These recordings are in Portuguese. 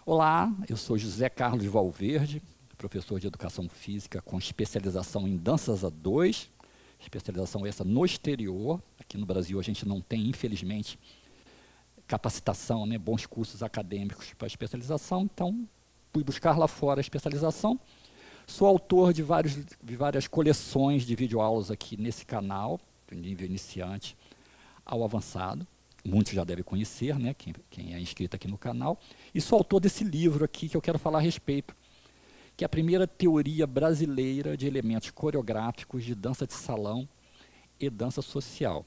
Olá, eu sou José Carlos Valverde, professor de Educação Física com especialização em danças a dois, especialização essa no exterior. Aqui no Brasil a gente não tem, infelizmente, capacitação, né, bons cursos acadêmicos para especialização, então fui buscar lá fora a especialização. Sou autor de várias coleções de videoaulas aqui nesse canal, do nível iniciante ao avançado. Muitos já devem conhecer, né, quem é inscrito aqui no canal. E sou autor desse livro aqui que eu quero falar a respeito, que é a primeira teoria brasileira de elementos coreográficos de dança de salão e dança social.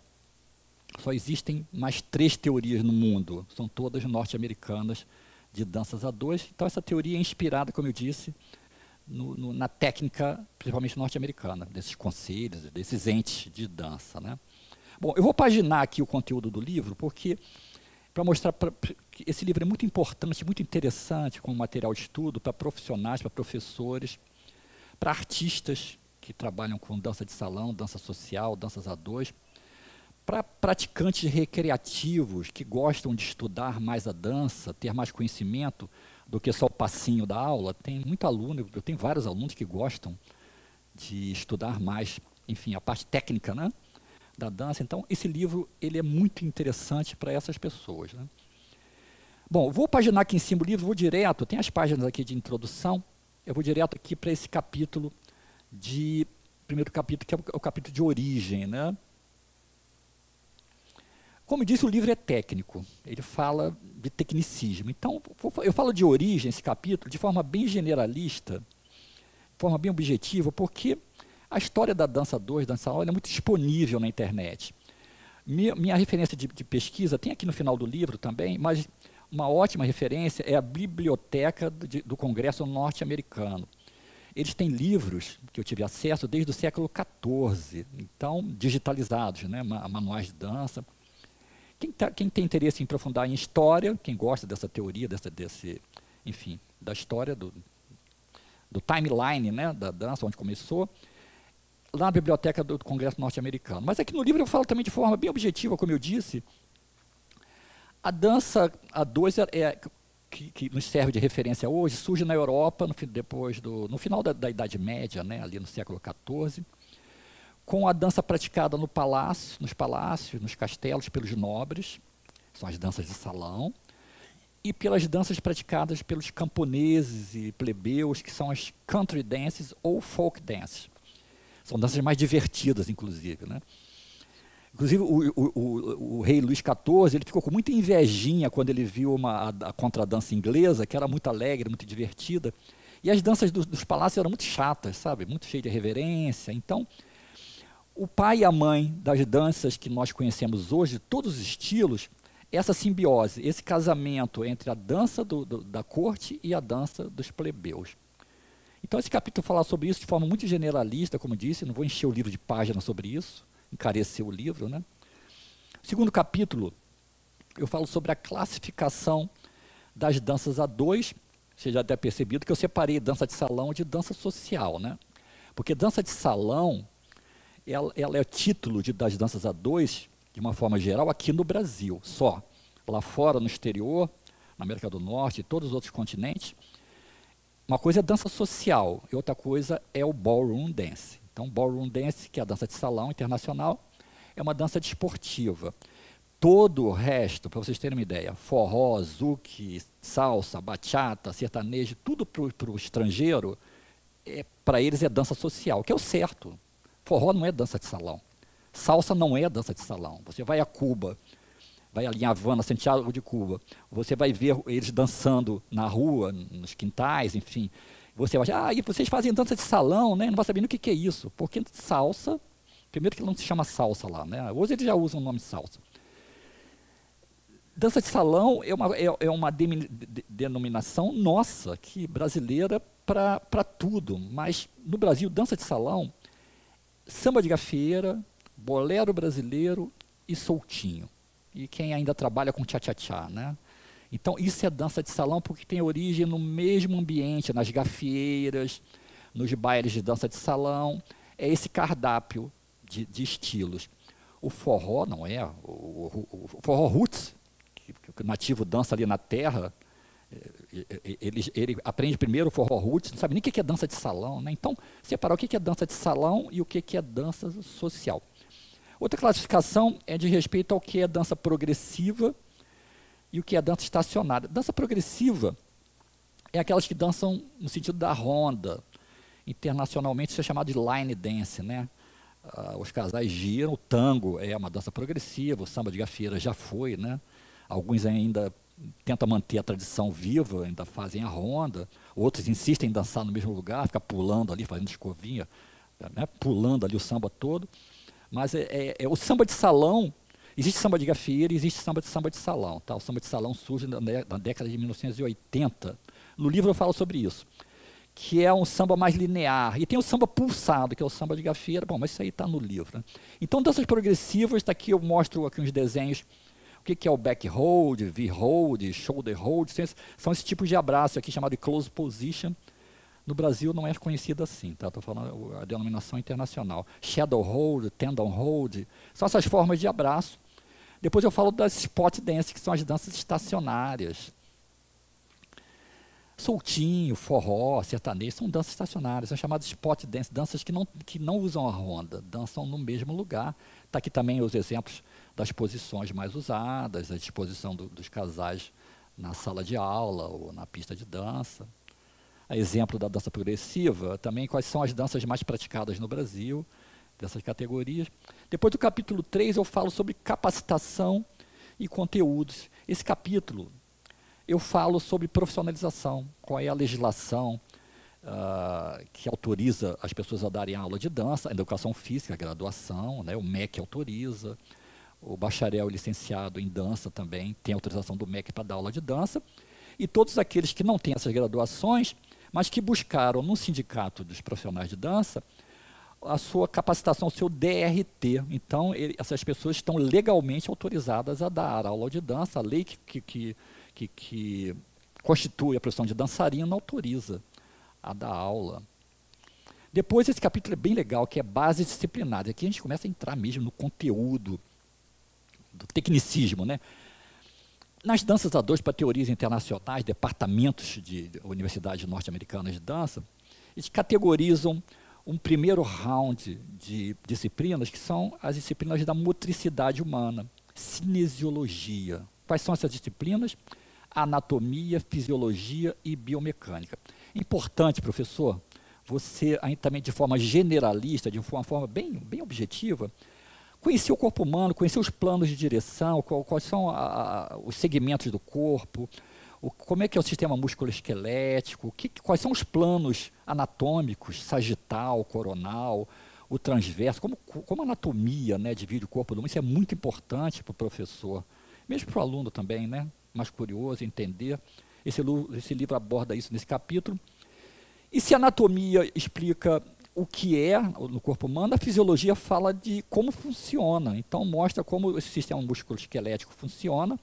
Só existem mais 3 teorias no mundo, são todas norte-americanas de danças a dois. Então essa teoria é inspirada, como eu disse, na técnica, principalmente norte-americana, desses conselhos, desses entes de dança, né? Bom, eu vou paginar aqui o conteúdo do livro, porque para mostrar que esse livro é muito importante, muito interessante como material de estudo para profissionais, para professores, para artistas que trabalham com dança de salão, dança social, danças a dois, para praticantes recreativos que gostam de estudar mais a dança, ter mais conhecimento do que só o passinho da aula. Tem muito aluno, eu tenho vários alunos que gostam de estudar mais, enfim, a parte técnica, né, da dança. Então, esse livro ele é muito interessante para essas pessoas, né? Bom, vou paginar aqui em cima o livro, vou direto, tem as páginas aqui de introdução, eu vou direto aqui para esse capítulo primeiro capítulo, que é o capítulo de origem, né? Como eu disse, o livro é técnico, ele fala de tecnicismo. Então, eu falo de origem, esse capítulo, de forma bem generalista, de forma bem objetiva, porque a história da dança 2, dança aula, é muito disponível na internet. Minha referência de pesquisa tem aqui no final do livro também, mas uma ótima referência é a Biblioteca do Congresso Norte-Americano. Eles têm livros que eu tive acesso desde o século XIV, então digitalizados, né, manuais de dança. Quem tem interesse em aprofundar em história, quem gosta dessa teoria, enfim, da história, do timeline, né, da dança, onde começou, lá na Biblioteca do Congresso Norte-Americano. Mas aqui no livro eu falo também de forma bem objetiva, como eu disse, a dança a dois que nos serve de referência hoje, surge na Europa no final da Idade Média, né, ali no século XIV, com a dança praticada nos palácios, nos castelos, pelos nobres, são as danças de salão, e pelas danças praticadas pelos camponeses e plebeus, que são as country dances ou folk dances. São danças mais divertidas, inclusive, né? Inclusive, o rei Luís XIV, ele ficou com muita invejinha quando ele viu a contradança inglesa, que era muito alegre, muito divertida, e as danças dos palácios eram muito chatas, sabe? Muito cheias de reverência. Então, o pai e a mãe das danças que nós conhecemos hoje, de todos os estilos, essa simbiose, esse casamento entre a dança da corte e a dança dos plebeus. Então, esse capítulo fala sobre isso de forma muito generalista, como disse, não vou encher o livro de páginas sobre isso, encarecer o livro, né? No segundo capítulo, eu falo sobre a classificação das danças a dois. Você já deve ter percebido que eu separei dança de salão de dança social, né? Porque dança de salão, ela é o título das danças a dois, de uma forma geral, aqui no Brasil, só. Lá fora, no exterior, na América do Norte e todos os outros continentes, uma coisa é dança social e outra coisa é o ballroom dance. Então, ballroom dance, que é a dança de salão internacional, é uma dança desportiva. Todo o resto, para vocês terem uma ideia, forró, zouk, salsa, bachata, sertanejo, tudo para o estrangeiro, para eles é dança social, que é o certo. Forró não é dança de salão. Salsa não é dança de salão. Você vai a Cuba, vai ali em Havana, Santiago de Cuba, você vai ver eles dançando na rua, nos quintais, enfim. Você vai achar, e vocês fazem dança de salão, né? Não vai saber nem o que é isso. Porque salsa, primeiro que não se chama salsa lá, né? Hoje eles já usam o nome salsa. Dança de salão é uma denominação nossa, aqui, brasileira, para tudo. Mas no Brasil, dança de salão, samba de gafieira, bolero brasileiro e soltinho. E quem ainda trabalha com tchá-tchá-tchá, né? Então, isso é dança de salão porque tem origem no mesmo ambiente, nas gafieiras, nos bailes de dança de salão. É esse cardápio de estilos. O forró não é, o forró roots, que o nativo dança ali na terra, ele aprende primeiro o forró roots, não sabe nem o que é dança de salão, né? Então, separar o que é dança de salão e o que é dança social. Outra classificação é de respeito ao que é dança progressiva e o que é dança estacionária. Dança progressiva é aquelas que dançam no sentido da ronda. Internacionalmente isso é chamado de line dance, né? Os casais giram, o tango é uma dança progressiva, o samba de gafieira já foi, né? Alguns ainda tentam manter a tradição viva, ainda fazem a ronda, outros insistem em dançar no mesmo lugar, ficar pulando ali, fazendo escovinha, né? Pulando ali o samba todo. Mas o samba de salão, existe samba de gafieira e existe samba de salão. Tá? O samba de salão surge na década de 1980. No livro eu falo sobre isso, que é um samba mais linear. E tem o samba pulsado, que é o samba de gafieira. Bom, mas isso aí está no livro. Né? Então, danças progressivas, está aqui, eu mostro aqui uns desenhos. O que é o back hold, V-hold, shoulder hold. São esses tipos de abraço aqui, chamado de close position. No Brasil não é conhecido assim, tá? Estou falando a denominação internacional. Shadow hold, tendon hold, são essas formas de abraço. Depois eu falo das spot dance, que são as danças estacionárias. Soltinho, forró, sertanejo, são danças estacionárias, são chamadas spot dance, danças que não usam a ronda, dançam no mesmo lugar. Está aqui também os exemplos das posições mais usadas, a disposição dos casais na sala de aula ou na pista de dança. Exemplo da dança progressiva, também quais são as danças mais praticadas no Brasil, dessas categorias. Depois do capítulo 3 eu falo sobre capacitação e conteúdos. Esse capítulo eu falo sobre profissionalização, qual é a legislação que autoriza as pessoas a darem aula de dança, a educação física, a graduação, né, o MEC autoriza, o bacharel licenciado em dança também tem autorização do MEC para dar aula de dança, e todos aqueles que não têm essas graduações, mas que buscaram no sindicato dos profissionais de dança a sua capacitação, o seu DRT. Então, essas pessoas estão legalmente autorizadas a dar aula de dança. A lei que constitui a profissão de dançarino autoriza a dar aula. Depois, esse capítulo é bem legal, que é base disciplinar. Aqui a gente começa a entrar mesmo no conteúdo do tecnicismo, né? Nas danças a dois, para teorias internacionais, departamentos de universidades norte-americanas de dança, eles categorizam um primeiro round de disciplinas, que são as disciplinas da motricidade humana, cinesiologia. Quais são essas disciplinas? Anatomia, fisiologia e biomecânica. Importante, professor, você, aí também de forma generalista, de uma forma bem objetiva, conhecer o corpo humano, conhecer os planos de direção, quais são os segmentos do corpo, como é que é o sistema musculoesquelético, quais são os planos anatômicos, sagital, coronal, o transverso, como a anatomia, né, divide o corpo do homem. Isso é muito importante para o professor, mesmo para o aluno também, né, mais curioso, entender. Esse livro aborda isso nesse capítulo. E se a anatomia explica o que é no corpo humano, a fisiologia fala de como funciona. Então, mostra como esse sistema musculoesquelético funciona,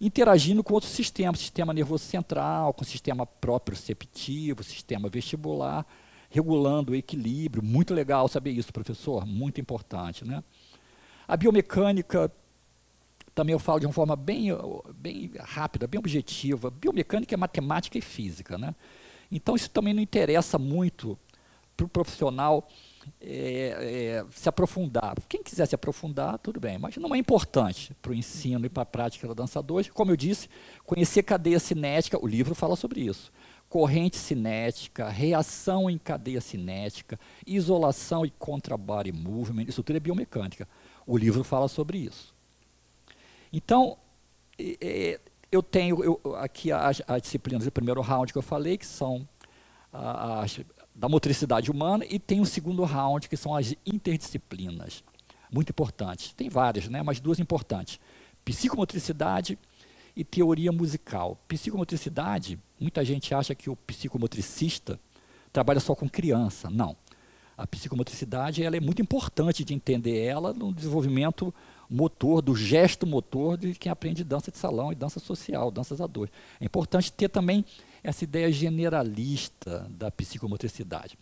interagindo com outros sistemas, sistema nervoso central, com o sistema proprioceptivo, sistema vestibular, regulando o equilíbrio. Muito legal saber isso, professor, muito importante, né? A biomecânica, também eu falo de uma forma bem rápida, bem objetiva. Biomecânica é matemática e física, né? Então, isso também não interessa muito para o profissional se aprofundar. Quem quiser se aprofundar, tudo bem, mas não é importante para o ensino e para a prática da dança 2. Como eu disse, conhecer cadeia cinética, o livro fala sobre isso. Corrente cinética, reação em cadeia cinética, isolação e contra-body movement, isso tudo é biomecânica. O livro fala sobre isso. Então, eu tenho aqui as disciplinas do primeiro round que eu falei, que são da motricidade humana, e tem o segundo round, que são as interdisciplinas, muito importantes. Tem várias, né, mas duas importantes. Psicomotricidade e teoria musical. Psicomotricidade, muita gente acha que o psicomotricista trabalha só com criança. Não. A psicomotricidade ela é muito importante de entender ela no desenvolvimento motor, do gesto motor de quem aprende dança de salão e dança social, danças a dois. É importante ter também essa ideia generalista da psicomotricidade.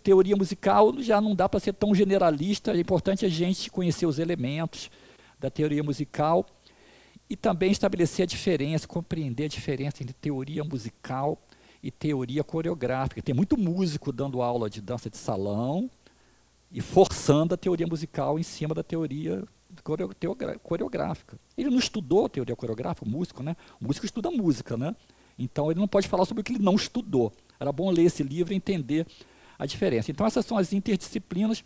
Teoria musical já não dá para ser tão generalista, é importante a gente conhecer os elementos da teoria musical E também estabelecer a diferença, compreender a diferença entre teoria musical e teoria coreográfica. Tem muito músico dando aula de dança de salão e forçando a teoria musical em cima da teoria coreográfica. Ele não estudou teoria coreográfica, o músico, né? O músico estuda música, né? Então ele não pode falar sobre o que ele não estudou. Era bom ler esse livro e entender a diferença. Então essas são as interdisciplinas.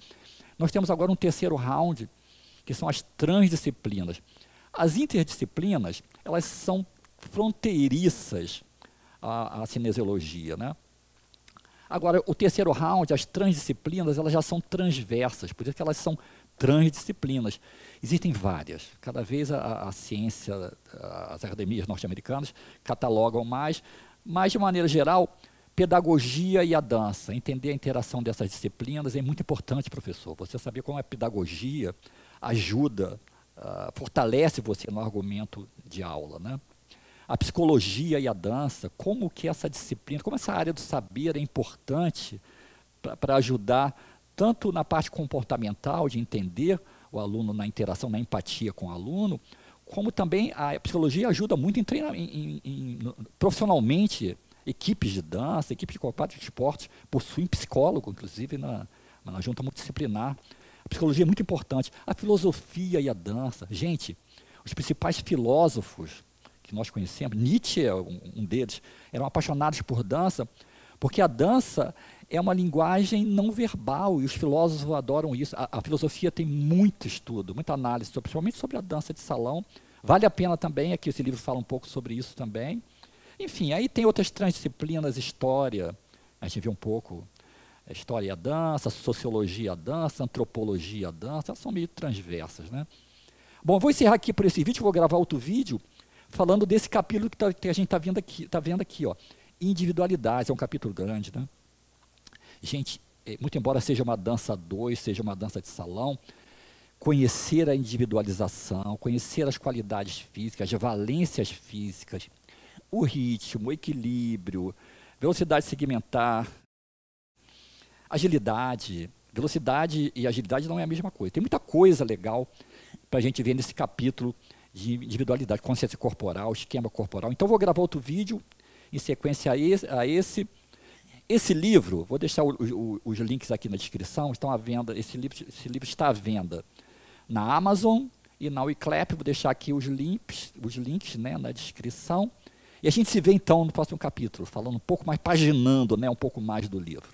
Nós temos agora um terceiro round, que são as transdisciplinas. As interdisciplinas, elas são fronteiriças à cinesiologia, né? Agora, o terceiro round, as transdisciplinas, elas já são transversas, por isso que elas são transdisciplinas. Existem várias. Cada vez a ciência, as academias norte-americanas catalogam mais, mas de maneira geral, pedagogia e a dança. Entender a interação dessas disciplinas é muito importante, professor. Você saber como a pedagogia ajuda, fortalece você no argumento de aula, né? A psicologia e a dança, como que essa disciplina, como essa área do saber é importante para ajudar tanto na parte comportamental, de entender o aluno na interação, na empatia com o aluno, como também a psicologia ajuda muito em treinar, profissionalmente, equipes de dança, equipes de combate de esportes, possuem psicólogo, inclusive, na junta multidisciplinar. A psicologia é muito importante. A filosofia e a dança. Gente, os principais filósofos que nós conhecemos, Nietzsche é um deles, eram apaixonados por dança, porque a dança é uma linguagem não verbal, e os filósofos adoram isso. A filosofia tem muito estudo, muita análise, principalmente sobre a dança de salão. Vale a pena também, aqui esse livro fala um pouco sobre isso também. Enfim, aí tem outras transdisciplinas, história, a gente vê um pouco, história e a dança, sociologia e a dança, antropologia e a dança, elas são meio transversas, né? Bom, eu vou encerrar aqui por esse vídeo, vou gravar outro vídeo, falando desse capítulo que a gente está vendo aqui, ó. Individualidades, é um capítulo grande, né? Gente, muito embora seja uma dança 2, seja uma dança de salão, conhecer a individualização, conhecer as qualidades físicas, as valências físicas, o ritmo, o equilíbrio, velocidade segmentar, agilidade. Velocidade e agilidade não é a mesma coisa. Tem muita coisa legal para a gente ver nesse capítulo de individualidade, consciência corporal, esquema corporal. Então, vou gravar outro vídeo em sequência a esse. Esse livro, vou deixar os links aqui na descrição, estão à venda. Esse livro está à venda na Amazon e na Wiclap. Vou deixar aqui os links, né, na descrição. E a gente se vê, então, no próximo capítulo, falando um pouco mais, paginando, né, um pouco mais do livro.